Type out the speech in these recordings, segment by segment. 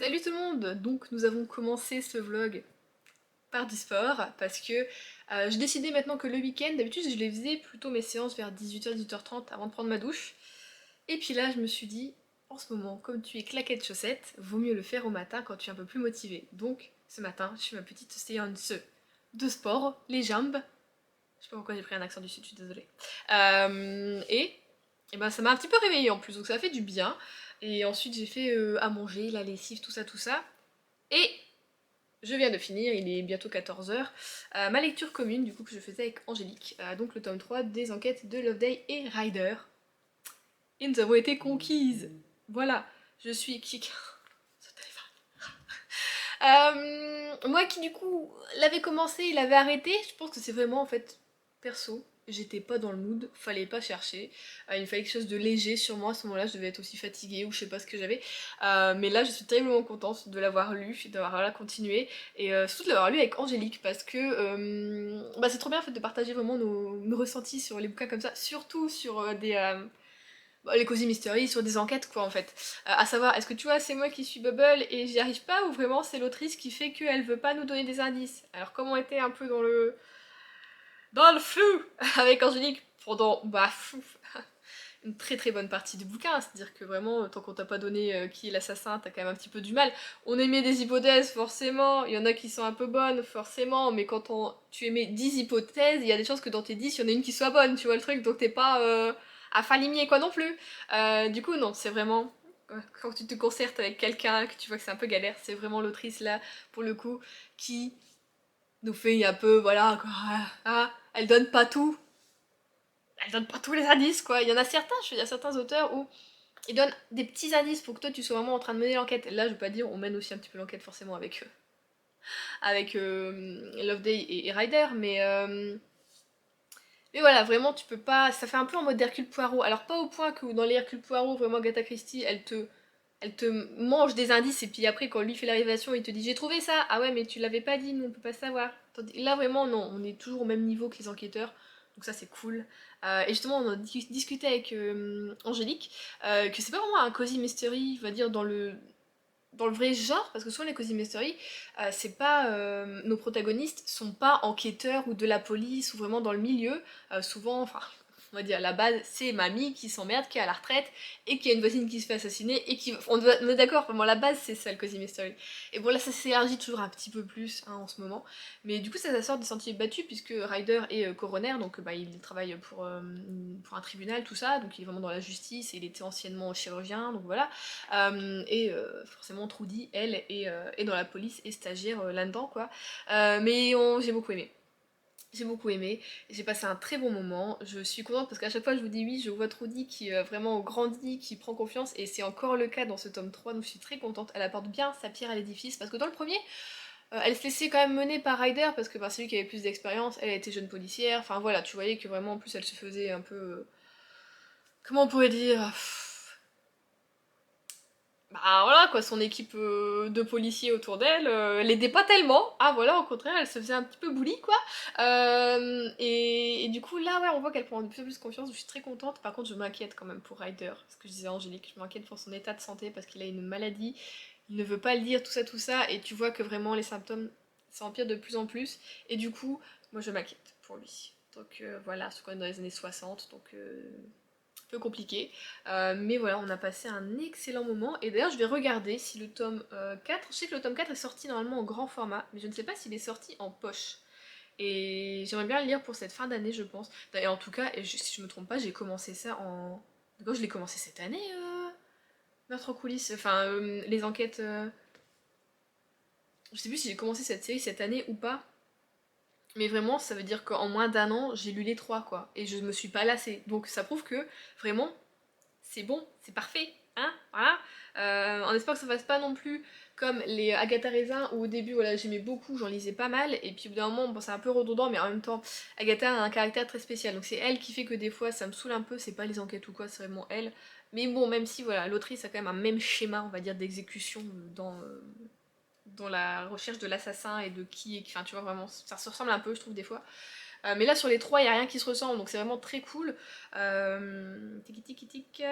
Salut tout le monde! Donc nous avons commencé ce vlog par du sport parce que j'ai décidé maintenant que le week-end, d'habitude je les faisais plutôt mes séances vers 18h, 18h30 avant de prendre ma douche. Et puis là je me suis dit, en ce moment, comme tu es claquette chaussettes, vaut mieux le faire au matin quand tu es un peu plus motivé. Donc ce matin, je fais ma petite séance de sport, les jambes. Je sais pas pourquoi j'ai pris un accent du sud, je suis désolée. Et ben ça m'a un petit peu réveillée en plus, donc ça a fait du bien. Et ensuite j'ai fait à manger, la lessive, tout ça, tout ça. Et je viens de finir, il est bientôt 14h, ma lecture commune du coup que je faisais avec Angélique, donc le tome 3 des enquêtes de Loveday et Ryder. Et nous avons été conquises. Voilà, je suis kick. Ce moi qui du coup l'avais commencé, il avait arrêté, je pense que c'est vraiment en fait perso. J'étais pas dans le mood, fallait pas chercher. Il me fallait quelque chose de léger sur moi à ce moment-là, je devais être aussi fatiguée ou je sais pas ce que j'avais. Mais là, je suis terriblement contente de l'avoir lu, d'avoir voilà, continué et surtout de l'avoir lu avec Angélique parce que bah, c'est trop bien en fait de partager vraiment nos ressentis sur les bouquins comme ça, surtout sur bah, les Cozy Mystery, sur des enquêtes quoi en fait. À savoir, est-ce que tu vois, c'est moi qui suis Bubble et j'y arrive pas ou vraiment c'est l'autrice qui fait qu'elle veut pas nous donner des indices. Alors comme on était un peu dans le flou avec Angélique pendant bah fou, une très très bonne partie du bouquin, c'est-à-dire que vraiment, tant qu'on t'a pas donné qui est l'assassin, t'as quand même un petit peu du mal. On émet des hypothèses, forcément, il y en a qui sont un peu bonnes, forcément, mais quand tu émets 10 hypothèses, il y a des chances que dans tes 10, il y en a une qui soit bonne, tu vois le truc, donc t'es pas à falimier quoi non plus. Du coup, non, c'est vraiment, quand tu te concertes avec quelqu'un, que tu vois que c'est un peu galère, c'est vraiment l'autrice là, pour le coup, qui nous fait un peu, voilà, quoi, elle donne pas tout, elle donne pas tous les indices quoi. Il y en a certains, il y a certains auteurs où ils donnent des petits indices pour que toi tu sois vraiment en train de mener l'enquête. Là je veux pas dire, on mène aussi un petit peu l'enquête forcément avec Loveday et Ryder, mais voilà, vraiment tu peux pas. Ça fait un peu en mode Hercule Poirot. Alors pas au point que dans les Hercule Poirot, vraiment Agatha Christie, elle te mange des indices et puis après quand lui fait la révélation, il te dit j'ai trouvé ça. Ah ouais mais tu l'avais pas dit, nous on peut pas savoir. Là vraiment non, on est toujours au même niveau que les enquêteurs. Donc ça c'est cool. Et justement on a discuté avec Angélique que c'est pas vraiment un cozy mystery, on va dire dans le vrai genre, parce que souvent les cozy mystery, c'est pas nos protagonistes sont pas enquêteurs ou de la police ou vraiment dans le milieu. Souvent, enfin, on va dire la base, c'est mamie qui s'emmerde, qui est à la retraite et qui a une voisine qui se fait assassiner et qui, on est d'accord, vraiment la base c'est ça le cozy mystery. Et bon là ça s'élargit toujours un petit peu plus hein, en ce moment, mais du coup ça sort des sentiers battus puisque Ryder est coroner, donc bah, il travaille pour un tribunal tout ça, donc il est vraiment dans la justice et il était anciennement chirurgien, donc voilà. Et forcément Trudy, elle, est dans la police et stagiaire là-dedans, quoi. J'ai beaucoup aimé. J'ai beaucoup aimé, j'ai passé un très bon moment, je suis contente parce qu'à chaque fois je vous dis oui, je vois Trudy qui vraiment grandit, qui prend confiance et c'est encore le cas dans ce tome 3, donc je suis très contente, elle apporte bien sa pierre à l'édifice parce que dans le premier, elle se laissait quand même mener par Ryder parce que bah, c'est lui qui avait plus d'expérience, elle était jeune policière, enfin voilà, tu voyais que vraiment en plus elle se faisait un peu... comment on pourrait dire bah voilà quoi, son équipe de policiers autour d'elle l'aidait pas tellement. Ah voilà, au contraire, elle se faisait un petit peu bully quoi. Et du coup là ouais, on voit qu'elle prend de plus en plus confiance, je suis très contente. Par contre je m'inquiète quand même pour Ryder, ce que je disais à Angélique, je m'inquiète pour son état de santé parce qu'il a une maladie, il ne veut pas le dire, tout ça, et tu vois que vraiment les symptômes s'empirent de plus en plus. Et du coup, moi je m'inquiète pour lui. Donc voilà, c'est quand même dans les années 60, donc peu compliqué. Mais voilà, on a passé un excellent moment. Et d'ailleurs, je vais regarder si le tome 4, je sais que le tome 4 est sorti normalement en grand format, mais je ne sais pas s'il est sorti en poche. Et j'aimerais bien le lire pour cette fin d'année, je pense. Et en tout cas, si je me trompe pas, j'ai commencé ça en... D'accord, je l'ai commencé cette année, Meurtre en coulisses, enfin, les enquêtes... Je sais plus si j'ai commencé cette série cette année ou pas. Mais vraiment, ça veut dire qu'en moins d'un an, j'ai lu les trois, quoi. Et je me suis pas lassée. Donc ça prouve que, vraiment, c'est bon, c'est parfait, hein, voilà. En espérant que ça fasse pas non plus comme les Agatha Raisin où au début voilà j'aimais beaucoup, j'en lisais pas mal et puis au bout d'un moment bon, c'est un peu redondant mais en même temps Agatha a un caractère très spécial donc c'est elle qui fait que des fois ça me saoule un peu, c'est pas les enquêtes ou quoi, c'est vraiment elle. Mais bon même si voilà l'autrice a quand même un même schéma on va dire d'exécution dans la recherche de l'assassin et de qui est, enfin tu vois vraiment ça se ressemble un peu je trouve des fois. Mais là sur les trois il y a rien qui se ressemble donc c'est vraiment très cool. Tiki tiki tic.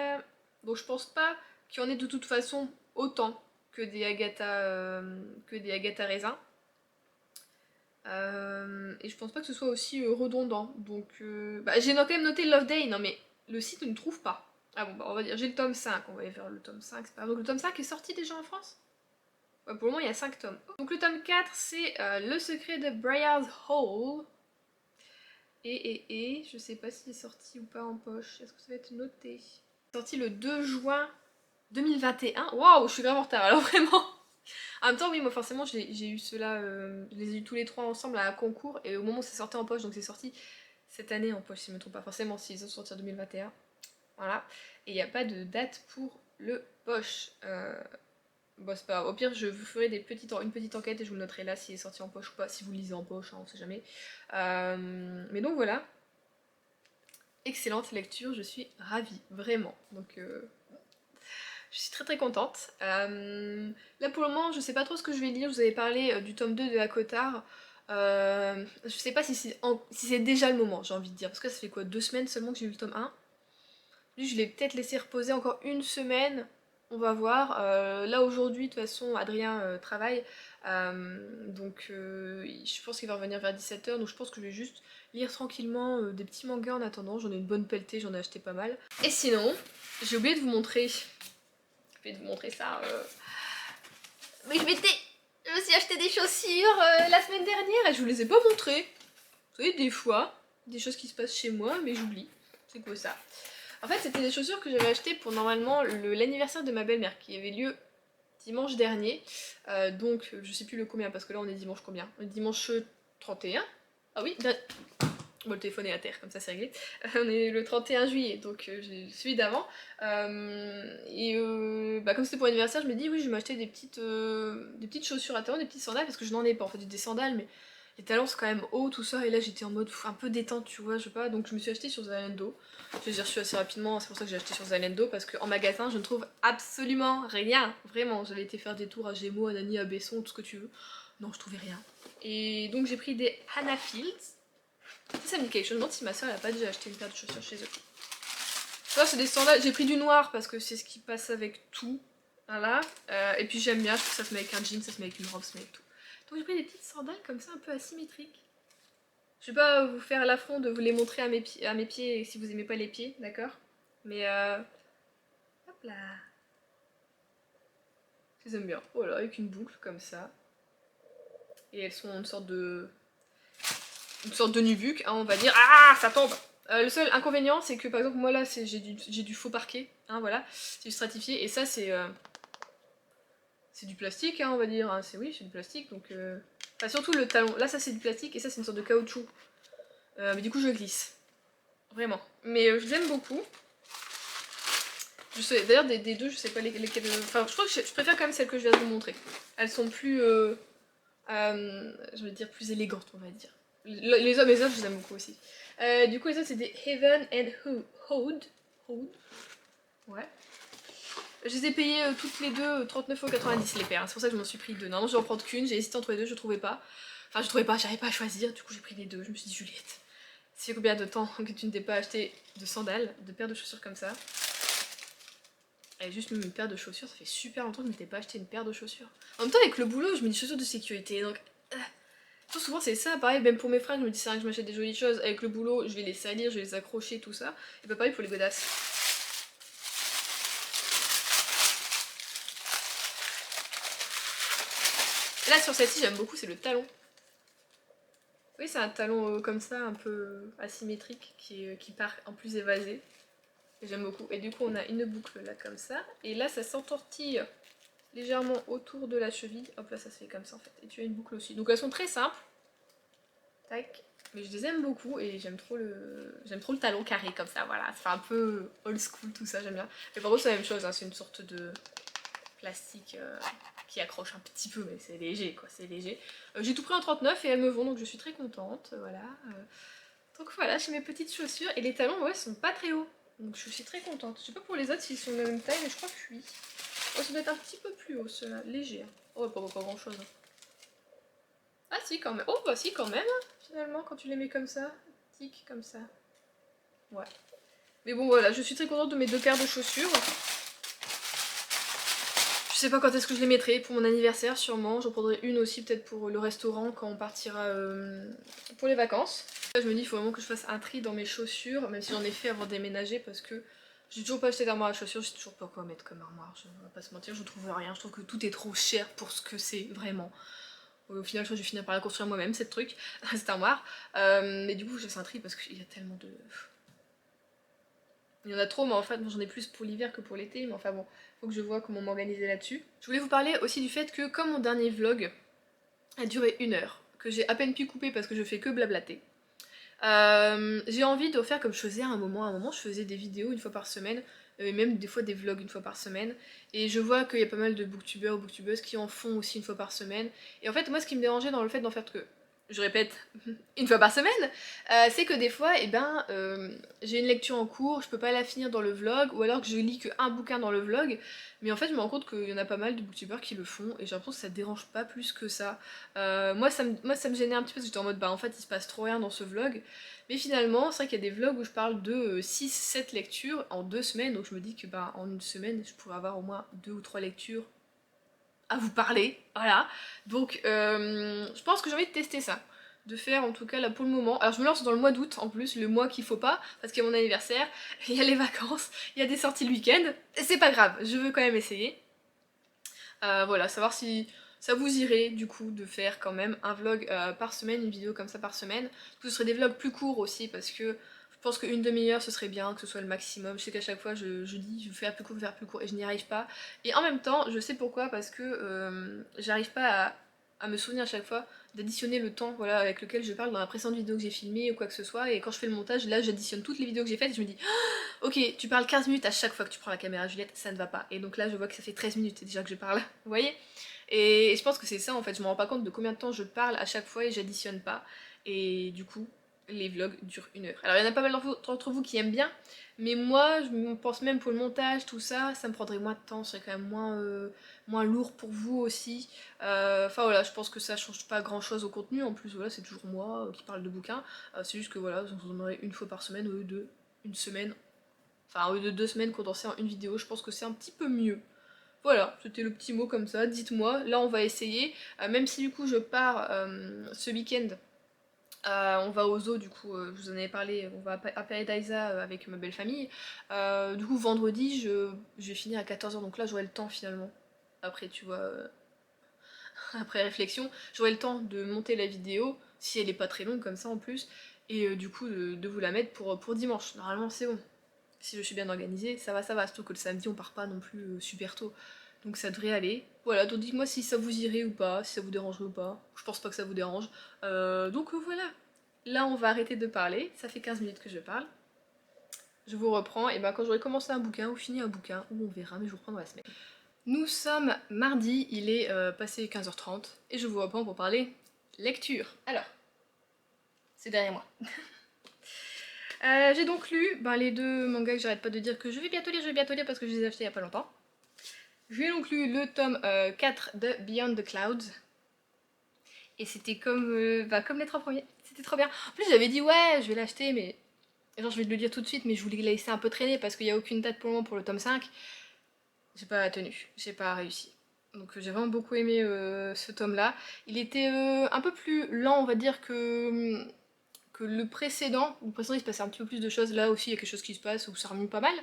Donc je pense pas qu'il y en ait de toute façon autant que des Agatha raisins. Et je pense pas que ce soit aussi redondant. Donc j'ai quand même noté Love Day, non mais le site ne trouve pas. Ah bon, bah on va dire, j'ai le tome 5, on va aller faire le tome 5, c'est pas grave. Donc le tome 5 est sorti déjà en France? Ouais, pour le moment il y a 5 tomes. Donc le tome 4 c'est Le secret de Briar's Hole. Et je sais pas s'il est sorti ou pas en poche, est-ce que ça va être noté? Sorti le 2 juin 2021. Waouh, je suis grave en retard alors vraiment. En même temps, oui, moi forcément, j'ai eu ceux-là, je les ai eu tous les trois ensemble à un concours, et au moment où c'est sorti en poche, donc c'est sorti cette année en poche, si je ne me trompe pas, forcément, s'ils sont sortis en 2021. Voilà. Et il n'y a pas de date pour le poche. Bon, c'est pas grave. Au pire, je vous ferai une petite enquête et je vous le noterai là s'il est sorti en poche ou pas, si vous le lisez en poche, hein, on sait jamais. Mais donc voilà. Excellente lecture, je suis ravie, vraiment. Donc je suis très très contente. Là pour le moment, je sais pas trop ce que je vais lire. Je vous avais parlé du tome 2 de Hakotar. Je sais pas si c'est déjà le moment, j'ai envie de dire. Parce que ça fait quoi, 2 semaines seulement que j'ai eu le tome 1. Lui, je l'ai peut-être laissé reposer encore une semaine. On va voir. Là aujourd'hui, de toute façon, Adrien travaille. Donc je pense qu'il va revenir vers 17h. Donc je pense que je vais juste lire tranquillement des petits mangas en attendant. J'en ai une bonne pelletée, j'en ai acheté pas mal. Et sinon, j'ai oublié de vous montrer. Je vais vous montrer ça. Mais je me suis acheté des chaussures la semaine dernière et je vous les ai pas montrées. Vous savez, des fois, des choses qui se passent chez moi, mais j'oublie. C'est quoi ça? En fait, c'était des chaussures que j'avais achetées pour normalement l'anniversaire de ma belle-mère qui avait lieu dimanche dernier. Donc, je sais plus le combien parce que là on est dimanche combien? On est dimanche 31. Ah oui, bon, le téléphone est à terre, comme ça c'est réglé. On est le 31 juillet, donc j'ai celui d'avant. Comme c'était pour l'anniversaire, je me dis oui, je vais m'acheter des petites chaussures à talons, des petites sandales, parce que je n'en ai pas en fait, des sandales, mais les talons sont quand même hauts, tout ça, et là j'étais en mode un peu détente, tu vois, je sais pas, donc je me suis acheté sur Zalando. Je les ai reçus assez rapidement, c'est pour ça que j'ai acheté sur Zalando, parce qu'en magasin je ne trouve absolument rien, vraiment. J'avais été faire des tours à Gémeaux, à Nani, à Besson, tout ce que tu veux. Non, je trouvais rien. Et donc j'ai pris des Hannah Fields. Ça me dit quelque chose, je me demande si ma soeur elle a pas déjà acheté une paire de chaussures chez eux. Ça c'est des sandales, j'ai pris du noir parce que c'est ce qui passe avec tout. Voilà. Et puis j'aime bien, je trouve que ça se met avec un jean, ça se met avec une robe, ça se met avec tout. Donc j'ai pris des petites sandales comme ça un peu asymétriques. Je vais pas vous faire l'affront de vous les montrer à mes pieds si vous aimez pas les pieds, d'accord? Mais hop là. Je les aime bien. Voilà, avec une boucle comme ça. Et elles sont une sorte de nubuck, hein, on va dire. Ah, ça tombe! Le seul inconvénient, c'est que par exemple, moi là, j'ai du faux parquet, hein, voilà, c'est du stratifié, et ça, c'est du plastique, hein, on va dire. Hein, oui, c'est du plastique, donc. Enfin, surtout le talon. Là, ça, c'est du plastique, et ça, c'est une sorte de caoutchouc. Mais du coup, je glisse. Vraiment. Mais je les aime beaucoup. Je sais, d'ailleurs, des deux, je sais pas lesquelles. Enfin, je crois que je préfère quand même celles que je viens de vous montrer. Elles sont plus. Je vais dire plus élégantes, on va dire. Les autres, je les aime beaucoup aussi. Du coup, les autres, c'est des Heaven and Hood. Ouais. Je les ai payées toutes les deux 39,90€ les paires. Hein. C'est pour ça que je m'en suis pris deux. Normalement, je vais en prendre qu'une. J'ai hésité entre les deux, je trouvais pas. Enfin, je trouvais pas, j'arrivais pas à choisir. Du coup, j'ai pris les deux. Je me suis dit, Juliette, ça fait combien de temps que tu ne t'es pas acheté de sandales, de paires de chaussures comme ça? Et juste une paire de chaussures, ça fait super longtemps que je ne m'étais pas acheté une paire de chaussures. En même temps, avec le boulot, je mets des chaussures de sécurité. Donc, souvent c'est ça, pareil, même pour mes fringues, je me dis c'est vrai que je m'achète des jolies choses. Avec le boulot, je vais les salir, je vais les accrocher, tout ça. Et pas pareil pour les godasses. Là, sur celle-ci, j'aime beaucoup, c'est le talon. Oui, c'est un talon comme ça, un peu asymétrique, qui part en plus évasé. Et j'aime beaucoup. Et du coup, on a une boucle là, comme ça. Et là, ça s'entortille légèrement autour de la cheville. Hop là, ça se fait comme ça en fait. Et tu as une boucle aussi. Donc elles sont très simples. Tac. Mais je les aime beaucoup et j'aime trop le talon carré comme ça, voilà. Ça fait un peu old school tout ça, j'aime bien. Mais par contre, c'est la même chose, hein. C'est une sorte de plastique qui accroche un petit peu, mais c'est léger quoi, c'est léger. J'ai tout pris en 39 et elles me vont, donc je suis très contente, voilà. Donc voilà, j'ai mes petites chaussures et les talons, ouais, sont pas très hauts. Donc je suis très contente. Je sais pas pour les autres s'ils sont de la même taille, mais je crois que oui. Oh, ça doit être un petit peu plus haut, ceux-là, léger. Hein. Oh, pas grand chose. Hein. Ah si, quand même. Oh, bah si, quand même, finalement, quand tu les mets comme ça. Tic, comme ça. Ouais. Mais bon, voilà, je suis très contente de mes deux paires de chaussures. Je sais pas quand est-ce que je les mettrai, pour mon anniversaire sûrement, j'en prendrai une aussi peut-être pour le restaurant quand on partira pour les vacances. Là, je me dis il faut vraiment que je fasse un tri dans mes chaussures, même si j'en ai fait avant de déménager parce que j'ai toujours pas acheté d'armoire à chaussures, je sais toujours pas quoi mettre comme armoire, je vais pas se mentir, je trouve rien, je trouve que tout est trop cher pour ce que c'est vraiment. Au final je crois que je vais finir par la construire moi-même cette truc, cette armoire. Mais du coup je fais un tri parce qu'il y a tellement de... Il y en a trop, mais en fait j'en ai plus pour l'hiver que pour l'été, mais enfin bon, faut que je vois comment m'organiser là-dessus. Je voulais vous parler aussi du fait que comme mon dernier vlog a duré 1 heure, que j'ai à peine pu couper parce que je fais que blablater, j'ai envie de faire comme je faisais à un moment je faisais des vidéos une fois par semaine, et même des fois des vlogs une fois par semaine, et je vois qu'il y a pas mal de booktubeurs ou booktubeuses qui en font aussi une fois par semaine, et en fait moi ce qui me dérangeait dans le fait d'en faire que, je répète, une fois par semaine, c'est que des fois, j'ai une lecture en cours, je peux pas la finir dans le vlog, ou alors que je lis qu'un bouquin dans le vlog, mais en fait je me rends compte qu'il y en a pas mal de booktubeurs qui le font, et j'ai l'impression que ça dérange pas plus que ça. Moi ça me gênait un petit peu, parce que j'étais en mode, bah en fait il se passe trop rien dans ce vlog, mais finalement c'est vrai qu'il y a des vlogs où je parle de 6-7 lectures en 2 semaines, donc je me dis que bah en une semaine je pourrais avoir au moins 2 ou 3 lectures à vous parler, voilà. Donc je pense que j'ai envie de tester ça, de faire en tout cas là pour le moment. Alors je me lance dans le mois d'août en plus, le mois qu'il faut pas, parce qu'il y a mon anniversaire, il y a les vacances, il y a des sorties le week-end, et c'est pas grave, je veux quand même essayer. Voilà, savoir si ça vous irait du coup de faire quand même un vlog par semaine, une vidéo comme ça par semaine. Ce serait des vlogs plus courts aussi parce que je pense qu'une demi-heure ce serait bien, que ce soit le maximum. Je sais qu'à chaque fois je dis je vais faire plus court et je n'y arrive pas. Et en même temps je sais pourquoi, parce que j'arrive pas à me souvenir à chaque fois d'additionner le temps, voilà, avec lequel je parle dans la précédente vidéo que j'ai filmée ou quoi que ce soit, et quand je fais le montage là j'additionne toutes les vidéos que j'ai faites et je me dis ok, tu parles 15 minutes à chaque fois que tu prends la caméra Juliette, ça ne va pas. Et donc là, je vois que ça fait 13 minutes déjà que je parle, vous voyez. Et je pense que c'est ça en fait, je me rends pas compte de combien de temps je parle à chaque fois et j'additionne pas. Et du coup, les vlogs durent 1 heure. Alors il y en a pas mal d'entre vous qui aiment bien, mais moi, je pense même pour le montage, tout ça, ça me prendrait moins de temps, ce serait quand même moins lourd pour vous aussi. Enfin voilà, je pense que ça change pas grand chose au contenu, en plus voilà, c'est toujours moi qui parle de bouquins. C'est juste que voilà, vous en aurez une fois par semaine au lieu de une semaine. Enfin, au lieu de 2 semaines condensées en une vidéo, je pense que c'est un petit peu mieux. Voilà, c'était le petit mot comme ça, dites-moi, là on va essayer, même si du coup je pars ce week-end, on va au zoo du coup, je vous en avais parlé, on va à Paradisa avec ma belle famille, du coup vendredi je vais finir à 14h, donc là j'aurai le temps finalement, après tu vois, après réflexion, j'aurai le temps de monter la vidéo, si elle est pas très longue comme ça en plus, et du coup de vous la mettre pour dimanche, normalement c'est bon. Si je suis bien organisée, ça va, surtout que le samedi on part pas non plus super tôt. Donc ça devrait aller. Voilà, donc dites-moi si ça vous irait ou pas, si ça vous dérangerait ou pas. Je pense pas que ça vous dérange. Donc voilà. Là on va arrêter de parler, ça fait 15 minutes que je parle. Je vous reprends, et ben quand j'aurai commencé un bouquin ou fini un bouquin, ou on verra, mais je vous reprends dans la semaine. Nous sommes mardi, il est passé 15h30, et je vous reprends pour parler lecture. Alors, c'est derrière moi. J'ai donc lu les 2 mangas que j'arrête pas de dire que je vais bientôt lire parce que je les ai achetés il y a pas longtemps. J'ai donc lu le tome 4 de Beyond the Clouds. Et c'était comme les 3 premiers. C'était trop bien. En plus j'avais dit ouais je vais l'acheter, mais genre je vais le lire tout de suite, mais je voulais le laisser un peu traîner parce qu'il n'y a aucune date pour le moment pour le tome 5. J'ai pas tenu, j'ai pas réussi. Donc j'ai vraiment beaucoup aimé ce tome là. Il était un peu plus lent on va dire que le précédent. Le précédent il se passait un petit peu plus de choses, là aussi il y a quelque chose qui se passe où ça remue pas mal,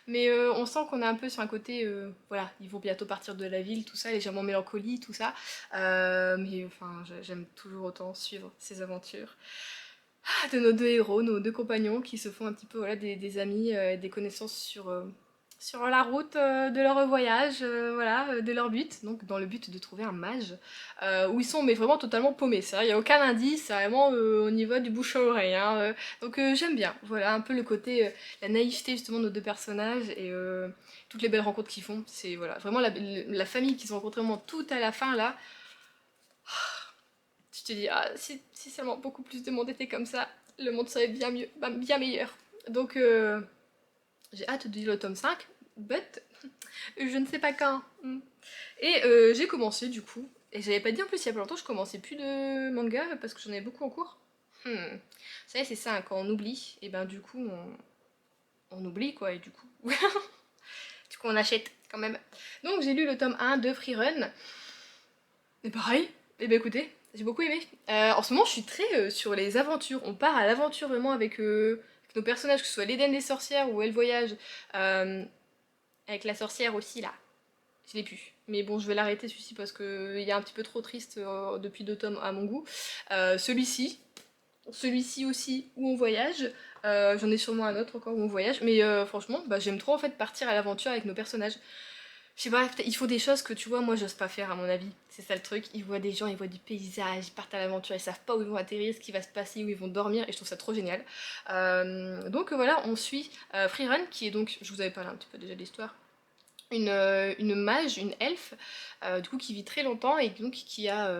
mais on sent qu'on est un peu sur un côté, voilà, ils vont bientôt partir de la ville, tout ça, légèrement mélancolie, tout ça, mais enfin j'aime toujours autant suivre ces aventures de nos 2 héros, nos 2 compagnons qui se font un petit peu voilà, des amis, des connaissances sur la route de leur voyage, voilà, de leur but, donc dans le but de trouver un mage, où ils sont mais vraiment totalement paumés, ça, il n'y a aucun indice, c'est vraiment au niveau du bouche à oreille, hein, donc j'aime bien, voilà, un peu le côté, la naïveté justement de nos 2 personnages, et toutes les belles rencontres qu'ils font, c'est voilà, vraiment la famille qu'ils ont rencontrée vraiment tout à la fin là, tu te dis, ah, si seulement beaucoup plus de monde était comme ça, le monde serait bien mieux, bien meilleur. Donc j'ai hâte de lire le tome 5, but je ne sais pas quand. Et j'ai commencé du coup, et j'avais pas dit en plus il y a pas longtemps, je commençais plus de manga parce que j'en avais beaucoup en cours. Ça y est, c'est ça, hein, quand on oublie, et ben du coup on oublie quoi, et du coup, du coup on achète quand même. Donc j'ai lu le tome 1 de Free Run, et pareil, et ben écoutez, j'ai beaucoup aimé. En ce moment je suis très sur les aventures, on part à l'aventure vraiment avec nos personnages, que ce soit l'Éden des sorcières ou Elle Voyage, avec la sorcière aussi là, je l'ai plus. Mais bon, je vais l'arrêter celui-ci parce qu'il est un petit peu trop triste depuis 2 tomes à mon goût. Celui-ci aussi où on voyage. J'en ai sûrement un autre encore où on voyage. Mais franchement, bah, j'aime trop en fait partir à l'aventure avec nos personnages. Je sais pas, il faut des choses que tu vois, moi j'ose pas faire à mon avis. C'est ça le truc. Ils voient des gens, ils voient du paysage, ils partent à l'aventure, ils savent pas où ils vont atterrir, ce qui va se passer, où ils vont dormir, et je trouve ça trop génial. Donc voilà, on suit Freerun, qui est donc, je vous avais parlé un petit peu déjà de l'histoire, une mage, une elfe, du coup qui vit très longtemps et donc qui a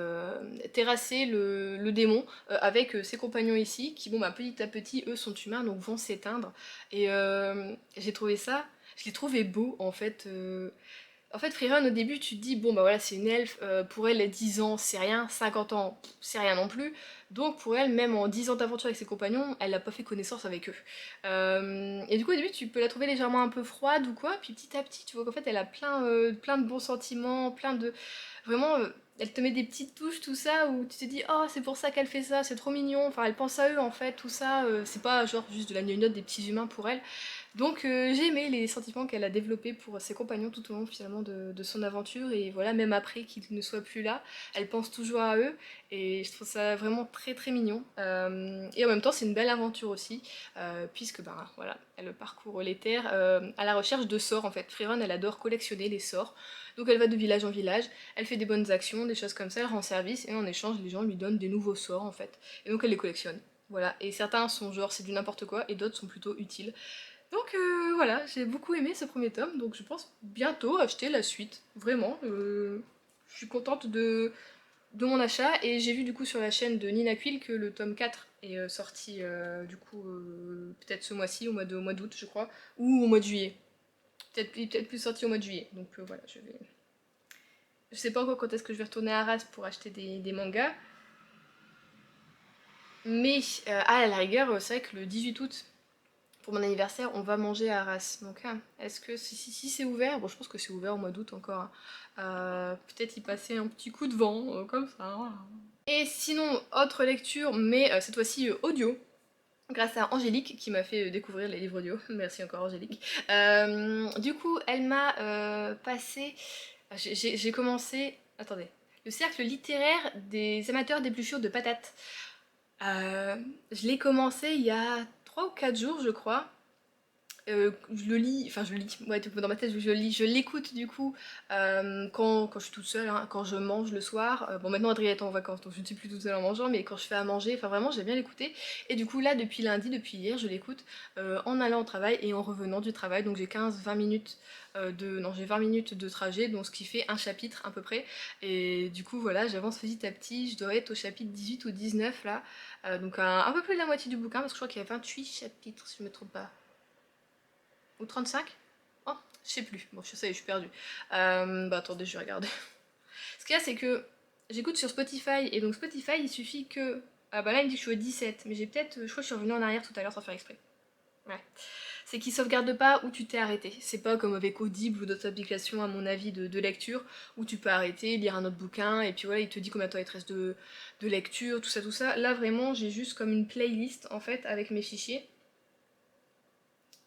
terrassé le démon avec ses compagnons ici, qui bon bah petit à petit eux sont humains donc vont s'éteindre. Et j'ai trouvé ça, je l'ai trouvé beau en fait. En fait, Freerun, au début, tu te dis, bon, bah voilà, c'est une elfe, pour elle, 10 ans, c'est rien, 50 ans, c'est rien non plus. Donc, pour elle, même en 10 ans d'aventure avec ses compagnons, elle n'a pas fait connaissance avec eux. Et du coup, au début, tu peux la trouver légèrement un peu froide ou quoi, puis petit à petit, tu vois qu'en fait, elle a plein de bons sentiments, plein de. Vraiment, elle te met des petites touches, tout ça, où tu te dis, oh, c'est pour ça qu'elle fait ça, c'est trop mignon. Enfin, elle pense à eux, en fait, tout ça. C'est pas genre juste de la gnognotte des petits humains pour elle. Donc j'ai aimé les sentiments qu'elle a développés pour ses compagnons tout au long finalement de son aventure et voilà, même après qu'ils ne soient plus là, elle pense toujours à eux et je trouve ça vraiment très très mignon. Et en même temps c'est une belle aventure aussi, puisque ben voilà, elle parcourt les terres à la recherche de sorts en fait. Freerun elle adore collectionner les sorts, donc elle va de village en village, elle fait des bonnes actions, des choses comme ça, elle rend service et en échange les gens lui donnent des nouveaux sorts en fait. Et donc elle les collectionne. Voilà, et certains sont genre c'est du n'importe quoi et d'autres sont plutôt utiles. Donc voilà, j'ai beaucoup aimé ce premier tome, donc je pense bientôt acheter la suite. Vraiment, je suis contente de mon achat et j'ai vu du coup sur la chaîne de Nina Quill que le tome 4 est sorti du coup peut-être ce mois-ci, au mois d'août je crois, ou au mois de juillet. Peut-être plus sorti au mois de juillet. Donc voilà, je vais. Je sais pas encore quand est-ce que je vais retourner à Arras pour acheter des mangas. Mais à la rigueur, c'est vrai que le 18 août, pour mon anniversaire, on va manger à Arras. Donc, est-ce que si c'est ouvert, bon, je pense que c'est ouvert au mois d'août encore, hein. Peut-être y passer un petit coup de vent, comme ça. Voilà. Et sinon, autre lecture, mais cette fois-ci audio. Grâce à Angélique qui m'a fait découvrir les livres audio. Merci encore Angélique. Du coup, elle m'a passé. J'ai commencé. Attendez. Le cercle littéraire des amateurs d'épluchures de patates. Je l'ai commencé il y a 3 ou 4 jours, je crois. Je le lis, enfin je le lis, ouais, dans ma tête je le lis, je l'écoute du coup quand je suis toute seule, hein, quand je mange le soir. Bon maintenant Adrien est en vacances donc je ne suis plus toute seule en mangeant, mais quand je fais à manger, enfin vraiment j'aime bien l'écouter. Et du coup là depuis lundi, depuis hier, je l'écoute en allant au travail et en revenant du travail, donc j'ai 15-20 minutes non j'ai 20 minutes de trajet, donc ce qui fait un chapitre à peu près. Et du coup voilà, j'avance petit à petit, je dois être au chapitre 18 ou 19 là, donc un peu plus de la moitié du bouquin parce que je crois qu'il y a 28 chapitres si je me trompe pas. Ou 35. Oh, je sais plus. Bon, je sais, je suis perdue. Bah attendez, je vais regarder. Ce qu'il y a, c'est que j'écoute sur Spotify, et donc Spotify, il suffit que. Ah bah là, il me dit que je suis au 17, mais j'ai peut-être. Je crois que je suis revenue en arrière tout à l'heure sans faire exprès. Ouais. C'est qu'il sauvegarde pas où tu t'es arrêté. C'est pas comme avec Audible ou d'autres applications, à mon avis, de lecture, où tu peux arrêter, lire un autre bouquin, et puis voilà, il te dit combien de temps il te reste de lecture, tout ça, tout ça. Là, vraiment, j'ai juste comme une playlist, en fait, avec mes fichiers.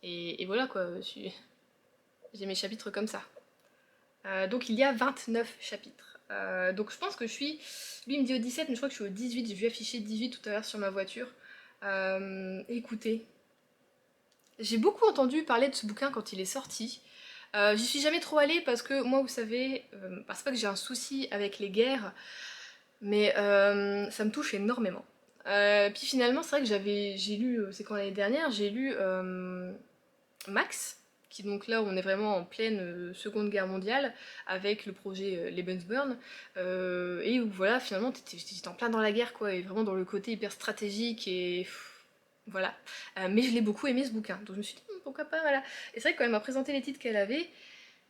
Et voilà quoi, j'ai mes chapitres comme ça. Donc il y a 29 chapitres. Donc je pense que je suis. Lui il me dit au 17, mais je crois que je suis au 18. J'ai vu afficher 18 tout à l'heure sur ma voiture. Écoutez, j'ai beaucoup entendu parler de ce bouquin quand il est sorti. J'y suis jamais trop allée parce que moi, vous savez, c'est pas que j'ai un souci avec les guerres, mais ça me touche énormément. Puis finalement, c'est vrai que j'ai lu, c'est quand l'année dernière, j'ai lu Max, qui donc là on est vraiment en pleine Seconde Guerre mondiale avec le projet Lebensborn, et où voilà finalement t'étais en plein dans la guerre quoi, et vraiment dans le côté hyper stratégique et voilà. Mais je l'ai beaucoup aimé ce bouquin, donc je me suis dit pourquoi pas, voilà. Et c'est vrai que quand elle m'a présenté les titres qu'elle avait,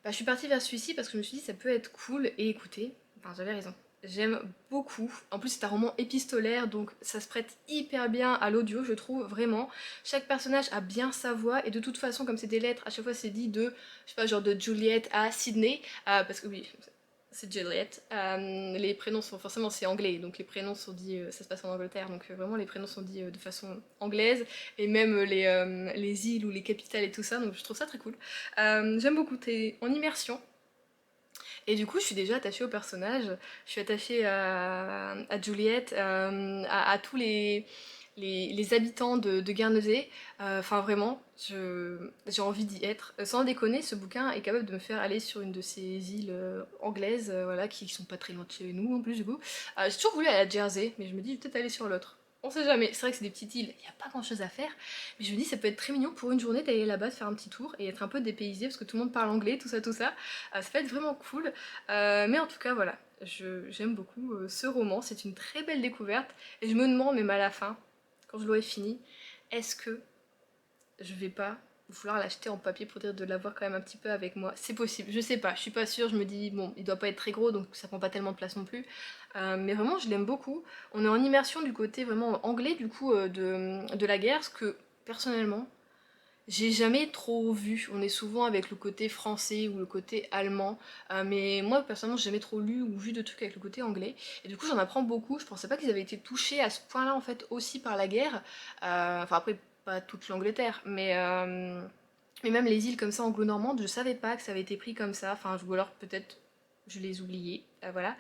bah, je suis partie vers celui-ci parce que je me suis dit ça peut être cool, et écoutez, enfin j'avais raison. j'aime beaucoup. En plus c'est un roman épistolaire donc ça se prête hyper bien à l'audio je trouve vraiment. Chaque personnage a bien sa voix et de toute façon comme c'est des lettres à chaque fois c'est dit de, je sais pas genre de Juliette à Sydney, parce que oui c'est Juliette. Les prénoms sont forcément c'est anglais donc les prénoms sont dits, ça se passe en Angleterre donc vraiment les prénoms sont dits de façon anglaise et même les îles ou les capitales et tout ça donc je trouve ça très cool. J'aime beaucoup, t'es en immersion. Et du coup, je suis déjà attachée au personnage, je suis attachée à Juliette, à tous les habitants de Guernesey. Enfin, vraiment, j'ai envie d'y être. Sans déconner, ce bouquin est capable de me faire aller sur une de ces îles anglaises, voilà, qui sont pas très loin de chez nous en plus, du coup. J'ai toujours voulu aller à Jersey, mais je me dis, je vais peut-être aller sur l'autre. On sait jamais, c'est vrai que c'est des petites îles, il n'y a pas grand chose à faire, mais je me dis ça peut être très mignon pour une journée d'aller là-bas, de faire un petit tour et être un peu dépaysé parce que tout le monde parle anglais, tout ça, tout ça. Ça peut être vraiment cool. Mais en tout cas, voilà, j'aime beaucoup ce roman, c'est une très belle découverte. Et je me demande, même à la fin, quand je l'aurai fini, est-ce que je vais pas vouloir l'acheter en papier pour dire de l'avoir quand même un petit peu avec moi. C'est possible, je sais pas, je suis pas sûre, je me dis, bon, il doit pas être très gros, donc ça prend pas tellement de place non plus. Mais vraiment, je l'aime beaucoup. On est en immersion du côté vraiment anglais, du coup, de la guerre, ce que, personnellement, j'ai jamais trop vu. On est souvent avec le côté français ou le côté allemand. Mais moi, personnellement, j'ai jamais trop lu ou vu de trucs avec le côté anglais. Et du coup, j'en apprends beaucoup. Je pensais pas qu'ils avaient été touchés à ce point-là, en fait, aussi par la guerre. Enfin, après, pas toute l'Angleterre, mais même les îles comme ça anglo-normandes, je savais pas que ça avait été pris comme ça. Enfin, ou alors peut-être je les oubliais. Voilà.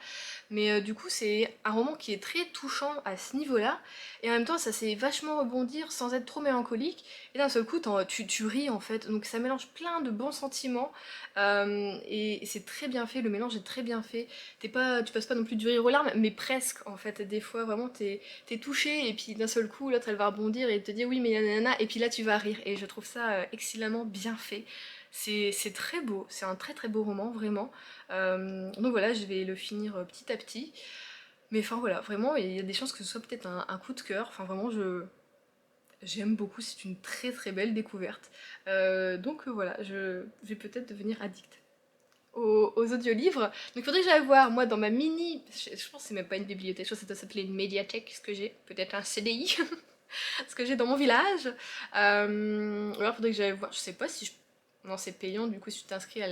Mais du coup, c'est un roman qui est très touchant à ce niveau-là. Et en même temps, ça sait vachement rebondir sans être trop mélancolique. Et d'un seul coup, tu ris en fait. Donc ça mélange plein de bons sentiments. Et c'est très bien fait. Le mélange est très bien fait. Tu passes pas non plus du rire aux larmes, mais presque en fait. Des fois, vraiment, t'es touché. Et puis d'un seul coup, l'autre, elle va rebondir et te dire oui, mais nanana. Et puis là, tu vas rire. Et je trouve ça excellemment bien fait. C'est très beau. C'est un très très beau roman, vraiment. Donc voilà, je vais le finir petit à petit. Mais enfin voilà, vraiment, il y a des chances que ce soit peut-être un coup de cœur. Enfin vraiment, j'aime beaucoup, c'est une très très belle découverte. Donc voilà, je vais peut-être devenir addict aux audiolivres. Donc il faudrait que j'aille voir, moi, dans ma mini... Je pense que c'est même pas une bibliothèque, je pense que ça doit s'appeler une médiathèque, ce que j'ai. Peut-être un CDI, ce que j'ai dans mon village. Ou alors il faudrait que j'aille voir, je sais pas si je... Non, c'est payant, du coup, si tu t'inscris à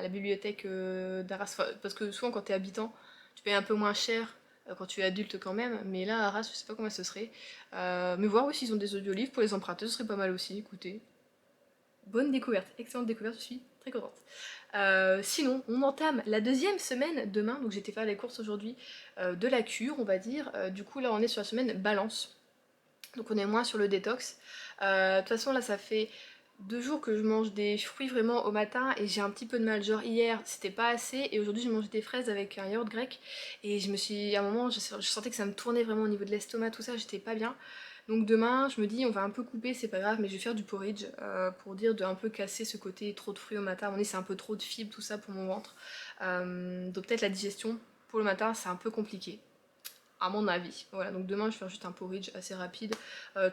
la bibliothèque d'Arras. Enfin, parce que souvent, quand t'es habitant, tu payes un peu moins cher quand tu es adulte quand même. Mais là, à Arras, je sais pas comment ce serait. Mais voir aussi s'ils ont des audiolivres pour les emprunter, ce serait pas mal aussi, écoutez. Bonne découverte, excellente découverte, je suis très contente. Sinon, on entame la deuxième semaine demain, donc j'ai été faire les courses aujourd'hui de la cure, on va dire. Du coup, là, on est sur la semaine balance, donc on est moins sur le détox. De toute façon, là, ça fait 2 jours que je mange des fruits vraiment au matin et j'ai un petit peu de mal. Genre hier, c'était pas assez et aujourd'hui, j'ai mangé des fraises avec un yaourt grec et à un moment, je sentais que ça me tournait vraiment au niveau de l'estomac, tout ça, j'étais pas bien. Donc demain, je me dis, on va un peu couper, c'est pas grave, mais je vais faire du porridge pour dire de un peu casser ce côté trop de fruits au matin. À mon avis, c'est un peu trop de fibres, tout ça pour mon ventre. Donc peut-être la digestion pour le matin, c'est un peu compliqué à mon avis. Voilà, donc demain je vais faire juste un porridge assez rapide.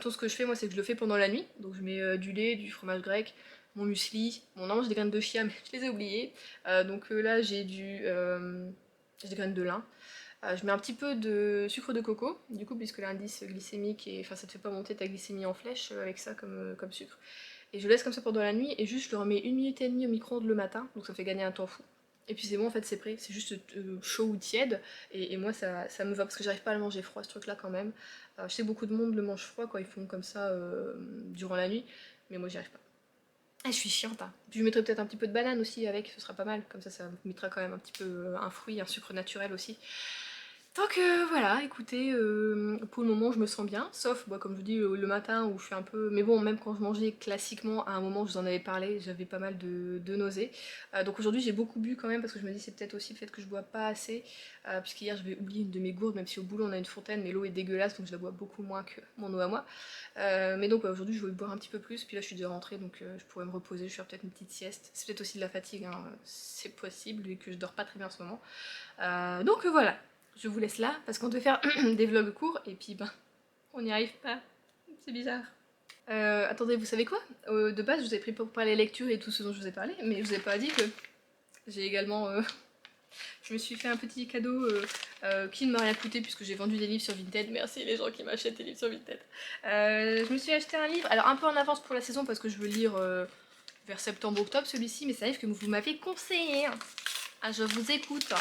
Tout ce que je fais moi c'est que je le fais pendant la nuit. Donc je mets du lait, du fromage grec, mon muesli. Bon non j'ai des graines de chia mais je les ai oubliées. Donc là j'ai des graines de lin. Je mets un petit peu de sucre de coco, du coup puisque l'indice glycémique enfin ça te fait pas monter ta glycémie en flèche avec ça comme sucre. Et je laisse comme ça pendant la nuit et juste je le remets 1 minute et demie au micro-ondes le matin, donc ça fait gagner un temps fou. Et puis c'est bon en fait c'est prêt, c'est juste chaud ou tiède et moi ça me va parce que j'arrive pas à le manger froid ce truc là quand même. Je sais que beaucoup de monde le mange froid quand ils font comme ça durant la nuit, mais moi j'y arrive pas. Ah, je suis chiante, hein. Puis je mettrai peut-être un petit peu de banane aussi avec, ce sera pas mal, comme ça me mettra quand même un petit peu un fruit, un sucre naturel aussi. Donc voilà, écoutez, pour le moment je me sens bien, sauf bah, comme je vous dis le matin où je suis un peu... Mais bon, même quand je mangeais classiquement, à un moment je vous en avais parlé, j'avais pas mal de nausées. Donc aujourd'hui j'ai beaucoup bu quand même parce que je me dis c'est peut-être aussi le fait que je bois pas assez, puisqu'hier j'avais oublié une de mes gourdes, même si au boulot on a une fontaine, mais l'eau est dégueulasse donc je la bois beaucoup moins que mon eau à moi. Mais donc ouais, aujourd'hui je vais boire un petit peu plus, puis là je suis déjà rentrée donc je pourrais me reposer, je vais faire peut-être une petite sieste. C'est peut-être aussi de la fatigue, hein, c'est possible, vu que je dors pas très bien en ce moment. Donc voilà, je vous laisse là parce qu'on devait faire des vlogs courts et puis ben on n'y arrive pas. C'est bizarre. Attendez, vous savez quoi? De base, je vous ai pris pour parler lecture et tout ce dont je vous ai parlé, mais je vous ai pas dit que j'ai également Je me suis fait un petit cadeau qui ne m'a rien coûté puisque j'ai vendu des livres sur Vinted. Merci les gens qui m'achètent des livres sur Vinted. Je me suis acheté un livre, alors un peu en avance pour la saison parce que je veux lire vers septembre-octobre celui-ci, mais ça arrive que vous m'avez conseillé. Ah, je vous écoute.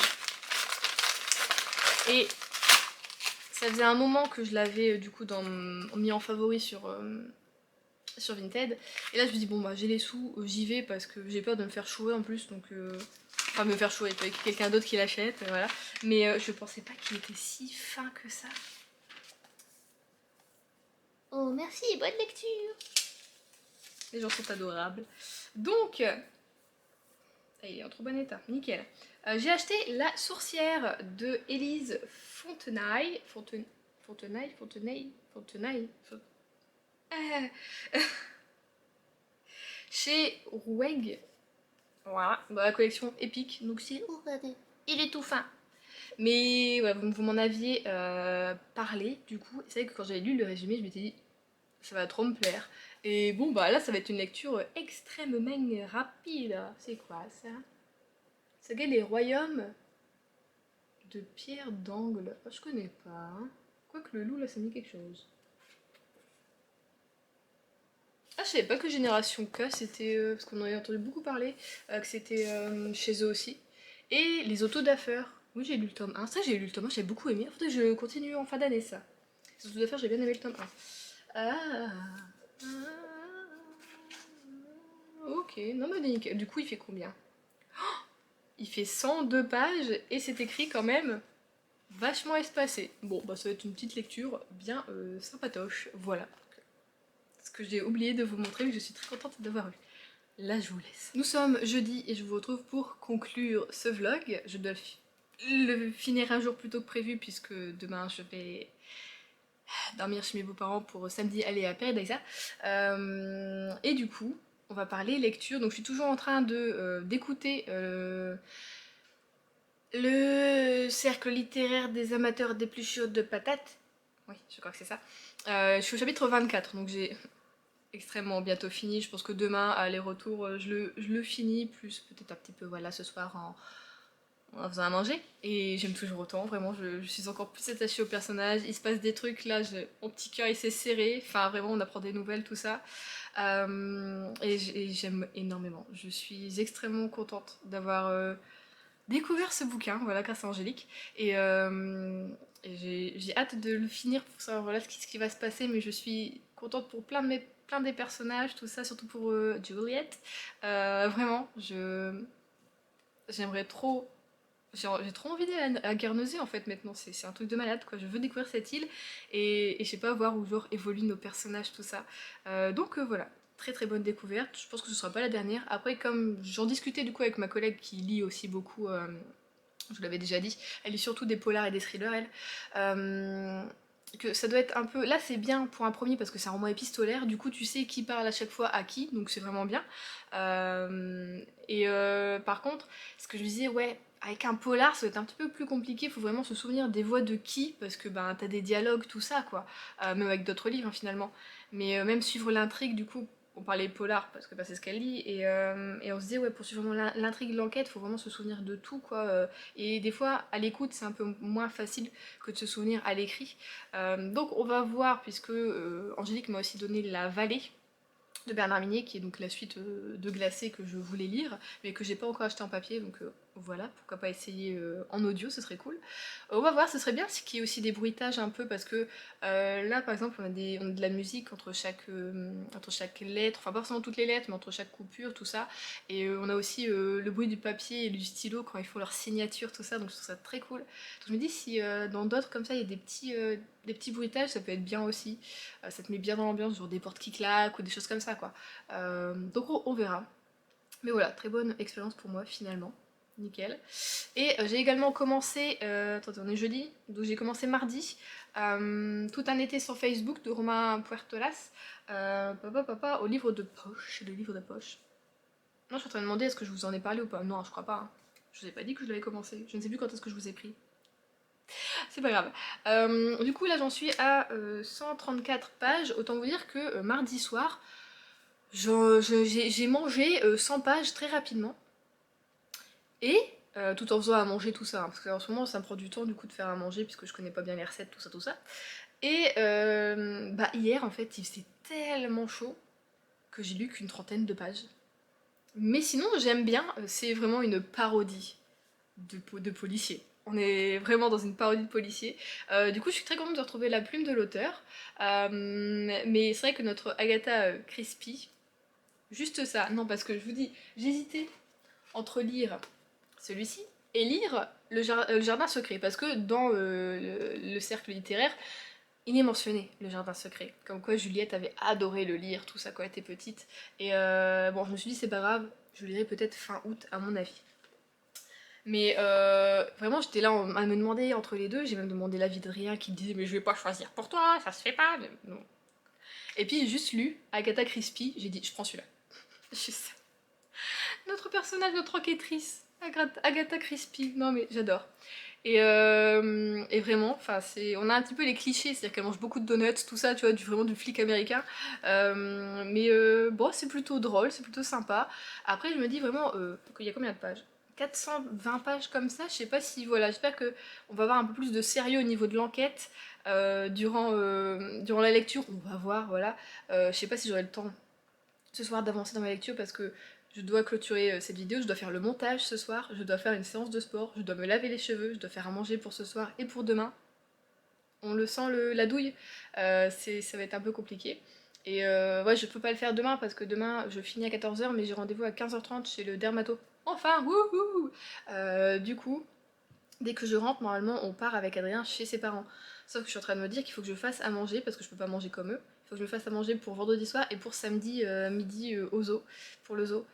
Et ça faisait un moment que je l'avais du coup mis en favori sur Vinted. Et là je me dis bon bah j'ai les sous, j'y vais parce que j'ai peur de me faire chouer en plus, donc enfin me faire chouer avec quelqu'un d'autre qui l'achète, voilà. Mais je pensais pas qu'il était si fin que ça. Oh merci, bonne lecture. Les gens sont adorables. Donc, il est en trop bon état, nickel. J'ai acheté La Sourcière de Élise Fontenaille. Fontenaille. Chez Roueg. Voilà, dans la collection épique. Donc c'est... Oh, regardez, il est tout fin. Mais ouais, vous m'en aviez parlé du coup. C'est vrai que quand j'avais lu le résumé, je m'étais dit ça va trop me plaire. Et bon bah là ça va être une lecture extrêmement rapide. C'est quoi ça? Saga les royaumes de pierre d'angle. Oh, je connais pas. Hein. Quoique le loup là ça me dit quelque chose. Ah, je savais pas que Génération K c'était. Parce qu'on en avait entendu beaucoup parler, que c'était chez eux aussi. Et les autos d'affaires. Oui, j'ai lu le tome 1. Ça, j'ai lu le tome 1, j'ai beaucoup aimé. Faudrait que je continue en fin d'année ça. Les autos d'affaires, j'ai bien aimé le tome 1. Ah. Ok, non mais nickel. Du coup, il fait combien? Il fait 102 pages et c'est écrit quand même vachement espacé. Bon, bah ça va être une petite lecture bien sympatoche. Voilà. Ce que j'ai oublié de vous montrer, mais je suis très contente d'avoir eu. Là, je vous laisse. Nous sommes jeudi et je vous retrouve pour conclure ce vlog. Je dois le finir un jour plus tôt que prévu puisque demain je vais dormir chez mes beaux-parents pour samedi aller à Paradisa. Et du coup, on va parler lecture. Donc je suis toujours en train de d'écouter le cercle littéraire des amateurs des plus chaudes de patates. Oui, je crois que c'est ça. Je suis au chapitre 24, donc j'ai extrêmement bientôt fini. Je pense que demain, aller-retour, je le finis, plus peut-être un petit peu voilà, ce soir en faisant à manger. Et j'aime toujours autant, vraiment, je suis encore plus attachée au personnage. Il se passe des trucs, là, mon petit cœur il s'est serré. Enfin, vraiment, on apprend des nouvelles, tout ça. Et j'aime énormément. Je suis extrêmement contente d'avoir découvert ce bouquin, voilà, grâce à Angélique. Et j'ai hâte de le finir pour savoir voilà, ce qui va se passer, mais je suis contente pour plein des personnages, tout ça, surtout pour Juliette. Vraiment, j'aimerais trop. J'ai trop envie d'aller à Guernesey en fait maintenant, c'est un truc de malade quoi. Je veux découvrir cette île et je sais pas voir où genre évoluent nos personnages, tout ça. Donc voilà, très très bonne découverte. Je pense que ce sera pas la dernière. Après, comme j'en discutais du coup avec ma collègue qui lit aussi beaucoup, je vous l'avais déjà dit, elle lit surtout des polars et des thrillers elle. Que ça doit être un peu. Là c'est bien pour un premier parce que c'est un roman épistolaire, du coup tu sais qui parle à chaque fois à qui, donc c'est vraiment bien. Par contre, ce que je disais, ouais, avec un polar ça va être un petit peu plus compliqué, faut vraiment se souvenir des voix de qui, parce que ben t'as des dialogues, tout ça quoi. Même avec d'autres livres hein, finalement. Mais même suivre l'intrigue, du coup, on parlait polar parce que bah, c'est ce qu'elle lit, et on se disait, ouais, pour suivre vraiment l'intrigue, l'enquête, faut vraiment se souvenir de tout quoi. Et des fois, à l'écoute, c'est un peu moins facile que de se souvenir à l'écrit. Donc on va voir, puisque Angélique m'a aussi donné La Vallée de Bernard Minier, qui est donc la suite de Glacé que je voulais lire, mais que j'ai pas encore acheté en papier, donc voilà, pourquoi pas essayer en audio, ce serait cool. On va voir, ce serait bien qu'il y ait aussi des bruitages un peu, parce que là par exemple on a de la musique entre chaque lettre, enfin pas forcément toutes les lettres, mais entre chaque coupure, tout ça, et on a aussi le bruit du papier et du stylo quand ils font leur signature, tout ça, donc je trouve ça très cool. Donc je me dis si dans d'autres comme ça il y a des petits bruitages, ça peut être bien aussi. Ça te met bien dans l'ambiance, genre des portes qui claquent ou des choses comme ça quoi. Donc on verra. Mais voilà, très bonne expérience pour moi finalement. Nickel. Et j'ai également commencé, attendez on est jeudi, donc j'ai commencé mardi, Tout un été sur Facebook de Romain Puertolas, au livre de poche, le livre de poche. Non, je suis en train de demander est-ce que je vous en ai parlé ou pas. Non, je crois pas. Hein. Je vous ai pas dit que je l'avais commencé. Je ne sais plus quand est-ce que je vous ai pris. C'est pas grave. Du coup, là, j'en suis à 134 pages. Autant vous dire que mardi soir, j'ai mangé 100 pages très rapidement. Et tout en faisant à manger tout ça, hein, parce qu'en ce moment ça me prend du temps du coup de faire à manger puisque je connais pas bien les recettes, tout ça. Et bah hier en fait il faisait tellement chaud que j'ai lu qu'une trentaine de pages. Mais sinon j'aime bien, c'est vraiment une parodie de policier. On est vraiment dans une parodie de policier. Du coup, je suis très contente de retrouver la plume de l'auteur. Mais c'est vrai que notre Agatha Christie, juste ça, non, parce que je vous dis, j'hésitais entre lire celui-ci et lire le Jardin secret, parce que dans le cercle littéraire, il est mentionné, le Jardin secret. Comme quoi Juliette avait adoré le lire, tout ça quand elle était petite. Et bon, je me suis dit, c'est pas grave, je le lirai peut-être fin août, à mon avis. Mais vraiment, j'étais là à me demander entre les deux. J'ai même demandé l'avis de Rien qui me disait mais je vais pas choisir pour toi, ça se fait pas. Mais non. Et puis j'ai juste lu Agatha Christie, j'ai dit je prends celui-là. Juste notre personnage, notre enquêtrice, Agatha Christie. Non mais j'adore. Et vraiment, enfin on a un petit peu les clichés, c'est-à-dire qu'elle mange beaucoup de donuts, tout ça, tu vois, vraiment du flic américain. Mais bon, c'est plutôt drôle, c'est plutôt sympa. Après, je me dis vraiment qu'il y a combien de pages? 420 pages comme ça, je sais pas si, voilà, j'espère que on va avoir un peu plus de sérieux au niveau de l'enquête durant la lecture, on va voir, voilà. Je sais pas si j'aurai le temps ce soir d'avancer dans ma lecture parce que je dois clôturer cette vidéo, je dois faire le montage ce soir, je dois faire une séance de sport, je dois me laver les cheveux, je dois faire à manger pour ce soir et pour demain. On le sent la douille, ça va être un peu compliqué. Et ouais, je peux pas le faire demain parce que demain je finis à 14h mais j'ai rendez-vous à 15h30 chez le dermato. Enfin, wouhou Du coup, dès que je rentre, normalement on part avec Adrien chez ses parents. Sauf que je suis en train de me dire qu'il faut que je fasse à manger parce que je peux pas manger comme eux. Il faut que je me fasse à manger pour vendredi soir et pour samedi midi au zoo, pour le zoo.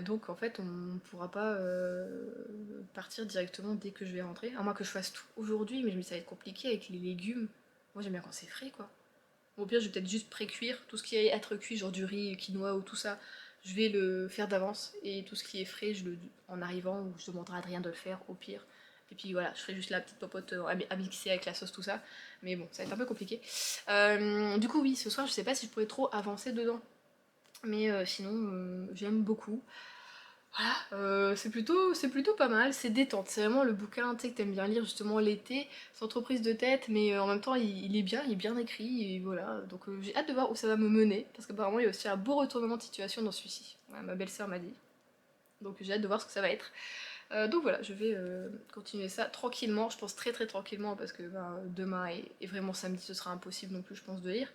Donc en fait on pourra pas partir directement dès que je vais rentrer. À moins que je fasse tout aujourd'hui, mais je me dis ça va être compliqué avec les légumes. Moi j'aime bien quand c'est frais quoi. Bon, au pire je vais peut-être juste pré-cuire tout ce qui est être cuit, genre du riz, quinoa ou tout ça. Je vais le faire d'avance et tout ce qui est frais, en arrivant, ou je demanderai à Adrien de le faire au pire. Et puis voilà, je ferai juste la petite popote à mixer avec la sauce, tout ça. Mais bon, ça va être un peu compliqué. Du coup, oui, ce soir, je sais pas si je pourrais trop avancer dedans. Mais sinon, j'aime beaucoup. Voilà, c'est plutôt pas mal, c'est détente. C'est vraiment le bouquin tu sais, que t'aimes bien lire justement l'été, sans trop prise de tête, mais en même temps, il est bien écrit, et voilà. Donc j'ai hâte de voir où ça va me mener, parce qu'apparemment, il y a aussi un beau retournement de situation dans celui-ci. Voilà, ma belle-sœur m'a dit. Donc j'ai hâte de voir ce que ça va être. Donc voilà, je vais continuer ça tranquillement, je pense très très tranquillement parce que ben, demain et vraiment samedi ce sera impossible non plus je pense de lire.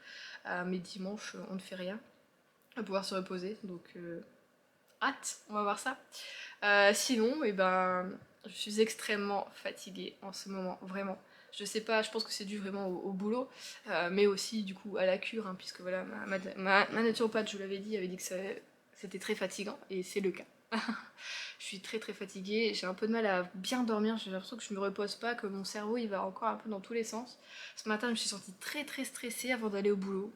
Mais dimanche on ne fait rien, on va pouvoir se reposer donc hâte, on va voir ça. Sinon, je suis extrêmement fatiguée en ce moment, vraiment. Je sais pas, je pense que c'est dû vraiment au boulot, mais aussi du coup à la cure, hein, puisque voilà, ma naturopathe, je vous l'avais dit, avait dit que c'était très fatigant, et c'est le cas. Je suis très très fatiguée, j'ai un peu de mal à bien dormir, j'ai l'impression que je me repose pas, que mon cerveau il va encore un peu dans tous les sens. Ce matin, je me suis sentie très très stressée avant d'aller au boulot.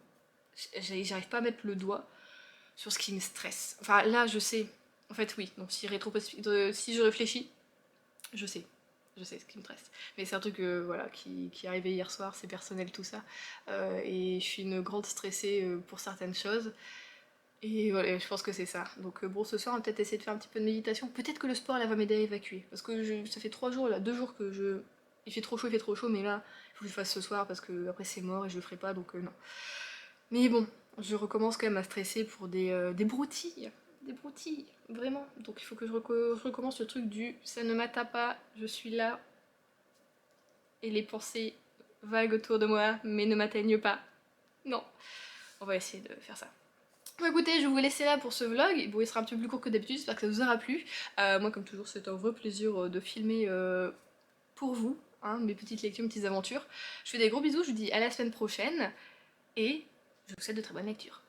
J'arrive pas à mettre le doigt sur ce qui me stresse. Enfin là, je sais. En fait, oui. Donc si je réfléchis, je sais. Je sais ce qui me stresse. Mais c'est un truc voilà, qui est arrivé hier soir, c'est personnel tout ça. Et je suis une grande stressée pour certaines choses. Et voilà, je pense que c'est ça. Donc bon, ce soir, on va peut-être essayer de faire un petit peu de méditation. Peut-être que le sport, là, va m'aider à évacuer. Parce que ça fait 3 jours, là, 2 jours que je... Il fait trop chaud, il fait trop chaud, mais là, il faut que je le fasse ce soir parce que après c'est mort et je le ferai pas, donc non. Mais bon, je recommence quand même à stresser pour des broutilles. Des broutilles, vraiment. Donc il faut que je recommence le truc du ça ne m'atteint pas, je suis là. Et les pensées vaguent autour de moi, mais ne m'atteignent pas. Non. On va essayer de faire ça. Bon écoutez, je vais vous laisser là pour ce vlog. Bon, il sera un petit peu plus court que d'habitude, j'espère que ça vous aura plu. Moi, comme toujours, c'est un vrai plaisir de filmer pour vous, hein, mes petites lectures, mes petites aventures. Je vous fais des gros bisous, je vous dis à la semaine prochaine et je vous souhaite de très bonnes lectures.